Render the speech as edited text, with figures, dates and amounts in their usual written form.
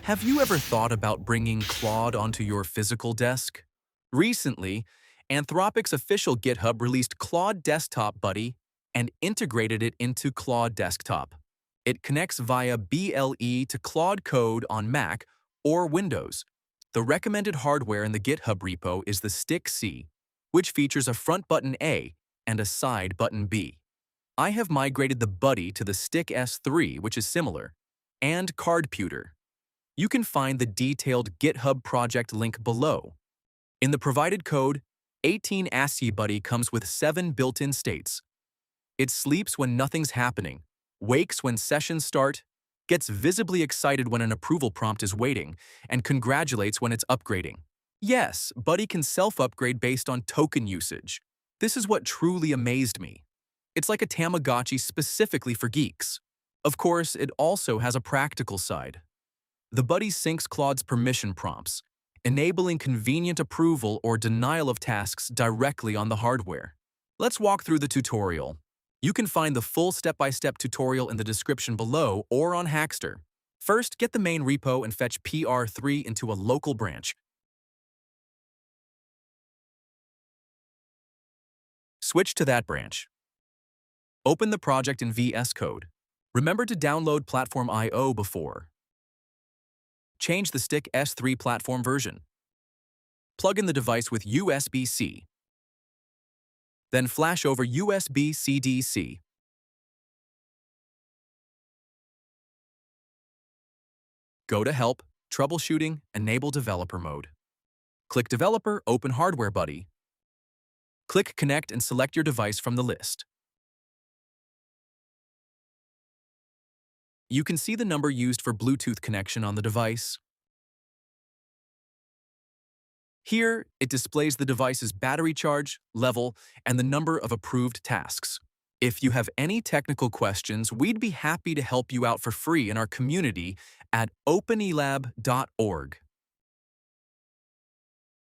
Have you ever thought about bringing Claude onto your physical desk? Recently, Anthropic's official GitHub released Claude Desktop Buddy and integrated it into Claude Desktop. It connects via BLE to Claude Code on Mac or Windows. The recommended hardware in the GitHub repo is the StickS3, which features a front button A and a side button B. I have migrated the Buddy to the StickS3, which is similar, and Cardputer. You can find the detailed GitHub project link below. In the provided code, 18 ASCII Buddy comes with 7 built-in states. It sleeps when nothing's happening, wakes when sessions start, gets visibly excited when an approval prompt is waiting, and congratulates when it's upgrading. Yes, Buddy can self-upgrade based on token usage. This is what truly amazed me. It's like a Tamagotchi specifically for geeks. Of course, it also has a practical side. The Buddy syncs Claude's permission prompts, enabling convenient approval or denial of tasks directly on the hardware. Let's walk through the tutorial. You can find the full step-by-step tutorial in the description below or on Hackster. First, get the main repo and fetch PR3 into a local branch. Switch to that branch. Open the project in VS Code. Remember to download Platform IO before. Change the StickS3 platform version. Plug in the device with USB-C. Then flash over USB-C-DC. Go to Help, Troubleshooting, Enable Developer Mode. Click Developer, open Hardware Buddy. Click Connect and select your device from the list. You can see the number used for Bluetooth connection on the device. Here, it displays the device's battery charge, level, and the number of approved tasks. If you have any technical questions, we'd be happy to help you out for free in our community at openelab.org.